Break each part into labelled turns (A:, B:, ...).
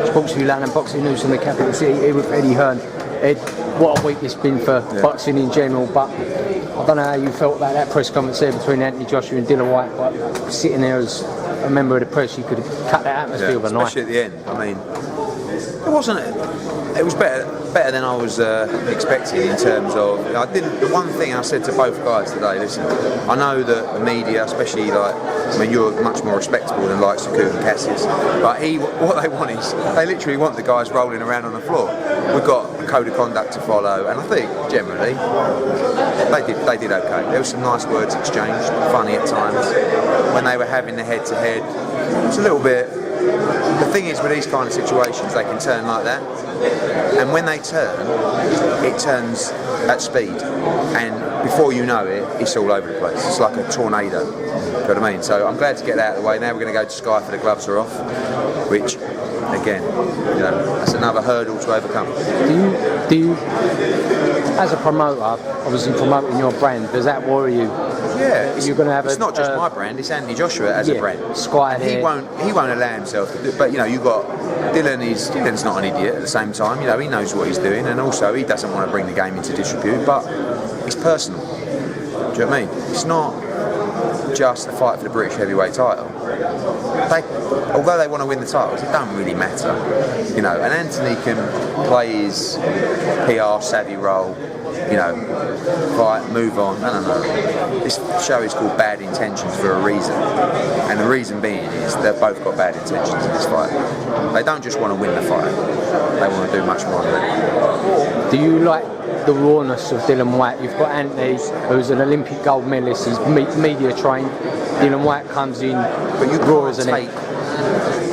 A: Sports View London, boxing news from the capital city here with Eddie Hearn. Ed, what a week it's been for boxing in general, but I don't know how you felt about that press conference there between Anthony Joshua and Dillian Whyte, but sitting there as a member of the press, you could have cut that atmosphere with a knife.
B: Especially at the end. I mean, it wasn't. It was better than I was expecting in terms of. The one thing I said to both guys today. Listen, I know that the media, especially you're much more respectable than likes of Quigg and Cassius, but what they want is they literally want the guys rolling around on the floor. We've got a code of conduct to follow, and I think generally they did okay. There were some nice words exchanged, funny at times. When they were having the head-to-head, it was a little bit. The thing is, with these kind of situations, they can turn like that, and when they turn, it turns at speed, and before you know it, it's all over the place. It's like a tornado. You know what I mean? So I'm glad to get that out of the way. Now we're going to go to Sky for the gloves are off, which, again, that's another hurdle to overcome.
A: Do you, as a promoter, obviously promoting your brand, does that worry you?
B: Yeah,
A: you're going to have
B: it's not just my brand; it's Anthony Joshua as a brand.
A: Sky,
B: he won't allow himself to do. But you got Dylan's not an idiot. At the same time, he knows what he's doing, and also he doesn't want to bring the game into disrepute. But it's personal. Do you know what I mean? It's not just a fight for the British heavyweight title. Although they want to win the titles, it don't really matter. And Anthony can play his PR savvy role. Fight, move on. No. This show is called Bad Intentions for a reason. And the reason being is they've both got bad intentions in this fight. They don't just want to win the fight. They want to do much more than that.
A: Do you like the rawness of Dillian Whyte? You've got Anthony, who's an Olympic gold medalist. He's media trained. Dillian Whyte comes in,
B: but you
A: raw
B: can't
A: as an
B: take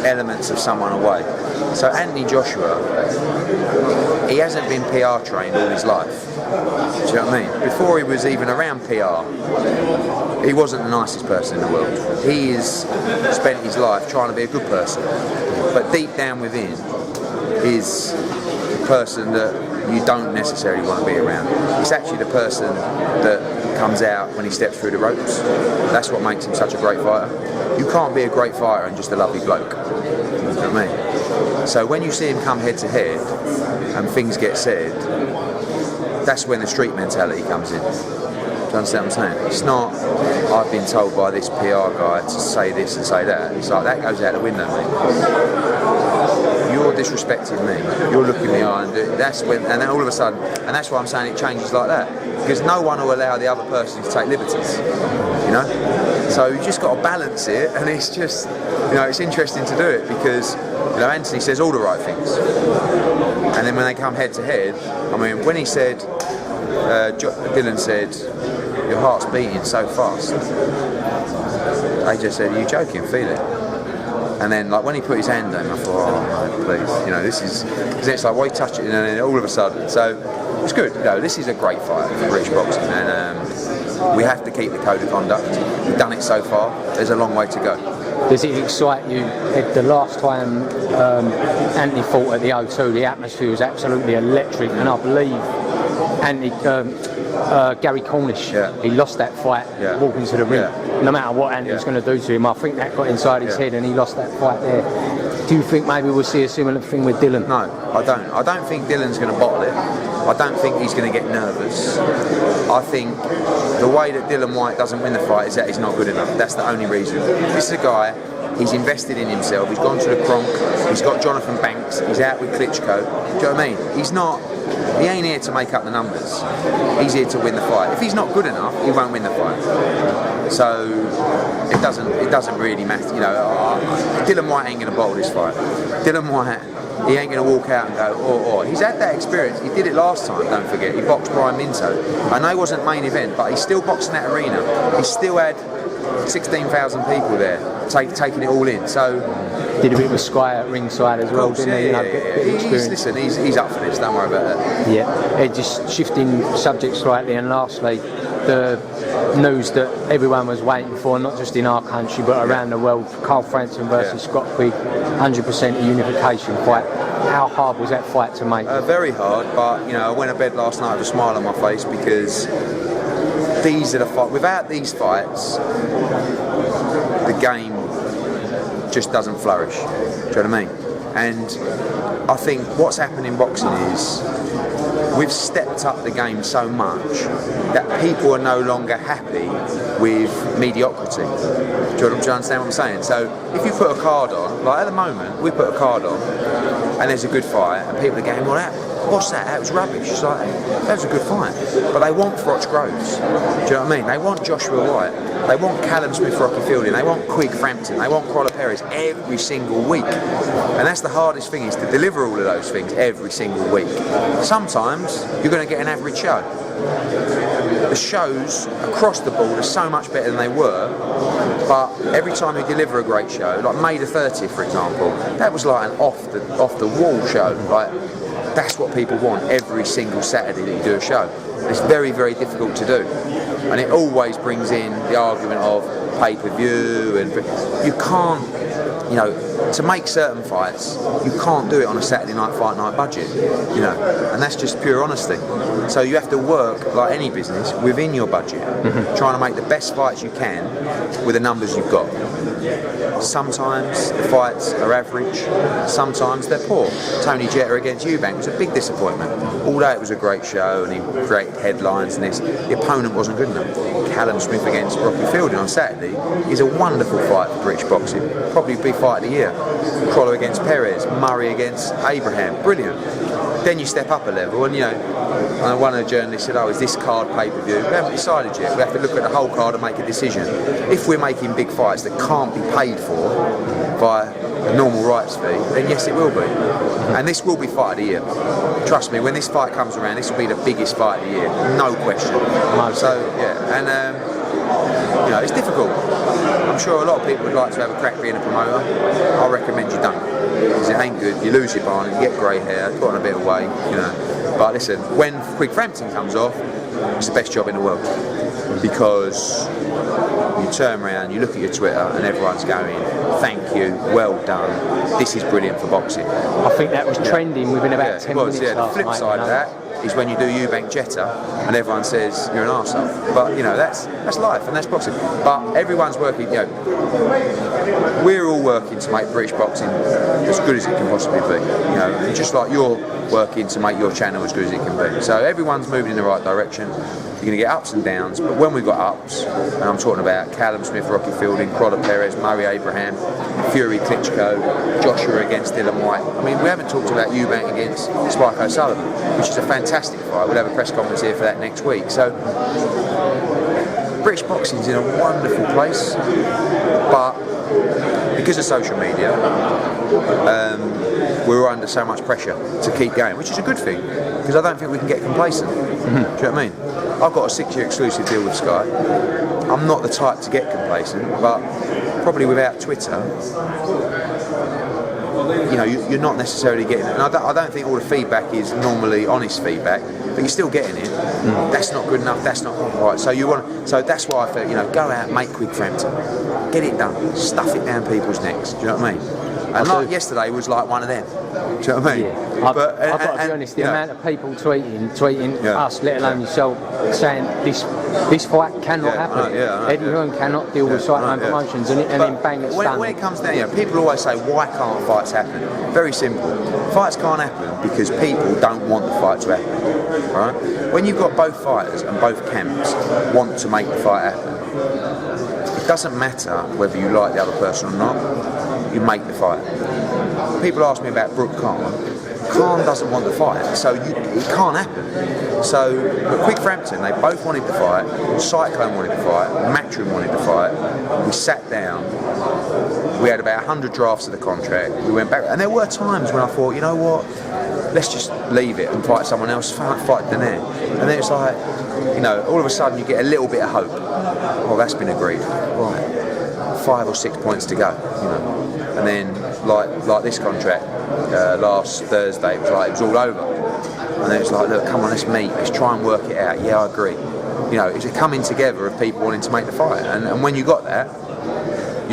B: elements of someone away. So Anthony Joshua, he hasn't been PR trained all his life. Do you know what I mean? Before he was even around PR, he wasn't the nicest person in the world. He has spent his life trying to be a good person, but deep down within is the person that you don't necessarily want to be around. It's actually the person that comes out when he steps through the ropes. That's what makes him such a great fighter. You can't be a great fighter and just a lovely bloke. You know what I mean? So when you see him come head to head and things get said, that's when the street mentality comes in. Do you understand what I'm saying? It's not, I've been told by this PR guy to say this and say that. It's like, that goes out the window, mate. You're disrespecting me. You're looking me in the eye, and that's when, and then all of a sudden, and that's why I'm saying it changes like that. Because no one will allow the other person to take liberties. So you just got to balance it, and it's just, it's interesting to do it because, Anthony says all the right things. And then when they come head to head, when he said, Dillian said, your heart's beating so fast. They just said, are you joking? Feel it. And then, when he put his hand down, I thought, oh, no, please, this is, because it's like, why you touch it, and then all of a sudden, so it's good. This is a great fight for British boxing, and we have to keep the code of conduct. We've done it so far. There's a long way to go.
A: Does it excite you? The last time Anthony fought at the O2, the atmosphere was absolutely electric, and I believe Anthony, Gary Cornish, he lost that fight walking to the ring. No matter what Anthony was going to do to him, I think that got inside his head and he lost that fight there. Do you think maybe we'll see a similar thing with Dillian?
B: No, I don't. I don't think Dylan's going to bottle it. I don't think he's going to get nervous. I think the way that Dillian Whyte doesn't win the fight is that he's not good enough. That's the only reason. This is a guy, he's invested in himself, he's gone to the Kronk, he's got Jonathan Banks, he's out with Klitschko. Do you know what I mean? He ain't here to make up the numbers. He's here to win the fight. If he's not good enough, he won't win the fight. So it doesn't really matter. Dillian Whyte ain't going to bottle this fight. Dillian Whyte, he ain't going to walk out and go, He's had that experience. He did it last time, don't forget. He boxed Brian Minto. I know it wasn't main event, but he's still boxing that arena. He still had 16,000 people there taking it all in. So
A: did a bit of Sky at ringside as well, didn't he?
B: He's up for this, don't worry about that.
A: Yeah, just shifting subjects slightly, and lastly, the news that everyone was waiting for, not just in our country but around the world, Carl Frampton versus Scott Quigg, 100% unification fight. How hard was that fight to make?
B: Very hard, but I went to bed last night with a smile on my face because these are the fights. Without these fights, the game just doesn't flourish. Do you know what I mean? And I think what's happened in boxing is we've stepped up the game so much that people are no longer happy with mediocrity. Do you understand what I'm saying? So if you put a card on, like at the moment, we put a card on and there's a good fight and people are going, well, what's that? That was rubbish. It's like, that was a good fight. But they want Froch Groves. Do you know what I mean? They want Joshua-Whyte. They want Callum Smith, Rocky Fielding. They want Quigg, Frampton. They want Crawler Perez every single week. And that's the hardest thing, is to deliver all of those things every single week. Sometimes you're going to get an average show. The shows across the board are so much better than they were, but every time you deliver a great show, like May the 30th, for example, that was like an off the wall show. Like, that's what people want every single Saturday that you do a show. It's very, very difficult to do. And it always brings in the argument of pay-per-view, and you can't, you know, to make certain fights, you can't do it on a Saturday night fight night budget, you know, and that's just pure honesty. So you have to work, like any business, within your budget, trying to make the best fights you can with the numbers you've got. Sometimes the fights are average, sometimes they're poor. Tony Jetta against Eubank was a big disappointment. Although it was a great show and he created headlines and this, the opponent wasn't good enough. Callum Smith against Rocky Fielding on Saturday is a wonderful fight for British boxing. Probably big fight of the year. Crawler against Perez, Murray against Abraham, brilliant. Then you step up a level and, you know, one of the journalists said, oh, is this card pay-per-view? We haven't decided yet. We have to look at the whole card and make a decision. If we're making big fights that can't be paid for by a normal rights fee, then yes, it will be. And this will be fight of the year. Trust me, when this fight comes around, this will be the biggest fight of the year, no question. So, yeah, and, you know, it's difficult. I'm sure a lot of people would like to have a crack being a promoter. I recommend you don't, because it ain't good. You lose your barn, you get grey hair, put on a bit of weight, you know. But listen, when Quigg Frampton comes off, it's the best job in the world, because you turn around, you look at your Twitter, and everyone's going, "Thank you, well done. This is brilliant for boxing."
A: I think that was trending within about 10 minutes.
B: The flip side of that is when you do Eubank Jetta and everyone says you're an arsehole. But you know, that's life and that's boxing. But everyone's working, you know, we're all working to make British boxing as good as it can possibly be. You know, and just like you're working to make your channel as good as it can be. So everyone's moving in the right direction. You're going to get ups and downs, but when we've got ups, and I'm talking about Callum Smith, Rocky Fielding, Crawler Perez, Murray Abraham, Fury Klitschko, Joshua against Dylan White. I mean, we haven't talked about Eubank against Spike O'Sullivan, which is a fantastic fight. We'll have a press conference here for that next week. So British boxing's in a wonderful place, but because of social media, we're under so much pressure to keep going, which is a good thing, because I don't think we can get complacent. Do you know what I mean? I've got a 6-year exclusive deal with Sky. I'm not the type to get complacent, but probably without Twitter, you know, you're not necessarily getting it. And I don't think all the feedback is normally honest feedback, but you're still getting it. That's not good enough, that's not right. So that's why I feel, you know, go out, make Quigg Frampton. Get it done. Stuff it down people's necks. Do you know what I mean? And like yesterday was like one of them. Do you know what I mean?
A: Yeah. I've got to be honest, the amount of people tweeting us, let alone yourself, saying this fight cannot happen. Eddie Hearn cannot deal with cyclone promotions, and then bang, it's done.
B: When it comes down, you know, people always say, why can't fights happen? Very simple. Fights can't happen because people don't want the fight to happen. Right? When you've got both fighters and both camps want to make the fight happen, it doesn't matter whether you like the other person or not, you make the fight. People ask me about Brooke Khan. Khan doesn't want the fight, so it can't happen. So, Quigg Frampton, they both wanted the fight, Cyclone wanted the fight, Matchroom wanted the fight. We sat down, we had about 100 drafts of the contract, we went back, and there were times when I thought, you know what, let's just leave it and fight someone else, fight Danair. And then it's like, you know, all of a sudden you get a little bit of hope. Well, that's been agreed. Right, 5 or 6 points to go, you know. And then, like this contract, last Thursday, it was all over. And then it's like, look, come on, let's meet, let's try and work it out. Yeah, I agree. You know, it's a coming together of people wanting to make the fight. And when you got that,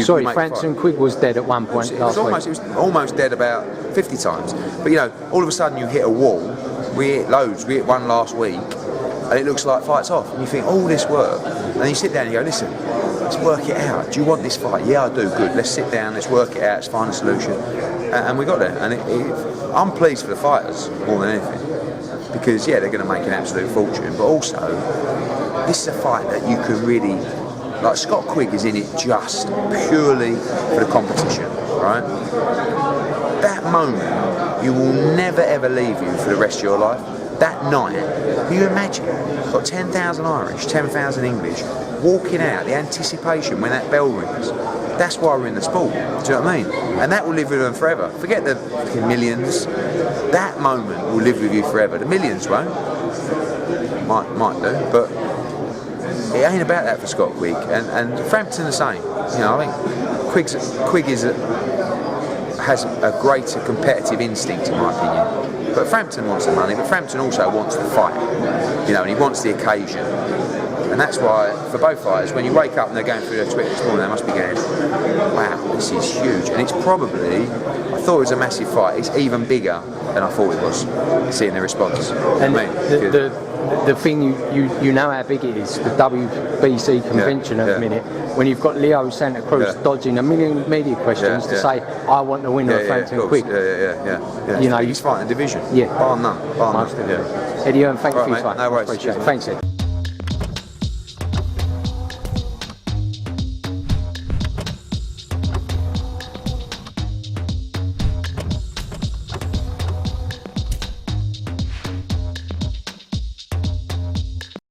A: Sorry, Frampton-Quigg was dead at one point last week.
B: It was almost dead about 50 times. But you know, all of a sudden you hit a wall. We hit loads. We hit one last week, and it looks like fight's off. And you think, all this work, and then you sit down and you go, listen, let's work it out. Do you want this fight? Yeah, I do. Good. Let's sit down. Let's work it out. Let's find a solution. And we got there. And I'm pleased for the fighters more than anything, because yeah, they're going to make an absolute fortune. But also, this is a fight that you can really, like, Scott Quigg is in it just purely for the competition, right? That moment, you will never ever leave you for the rest of your life. That night, can you imagine? Got 10,000 Irish, 10,000 English, walking out, the anticipation when that bell rings. That's why we're in the sport, do you know what I mean? And that will live with them forever. Forget the millions. That moment will live with you forever. The millions won't. Might do, but it ain't about that for Scott Quigg. And Frampton the same. You know, I think Quigg has a greater competitive instinct, in my opinion. But Frampton wants the money, but Frampton also wants the fight, you know, and he wants the occasion. And that's why, for both fighters, when you wake up and they're going through their Twitter this morning, they must be going, wow, this is huge. And it's probably, I thought it was a massive fight, it's even bigger than I thought it was, seeing the response.
A: And the thing, you know how big it is, the WBC convention at the minute, when you've got Leo Santa Cruz dodging a million media questions to say, I want the winner of Frampton-Quigg.
B: Yeah.
A: You know,
B: he's fighting the division.
A: Yeah.
B: Bar none.
A: Eddie, thank you for your time.
B: No worries.
A: Appreciate it. Thanks, Ed.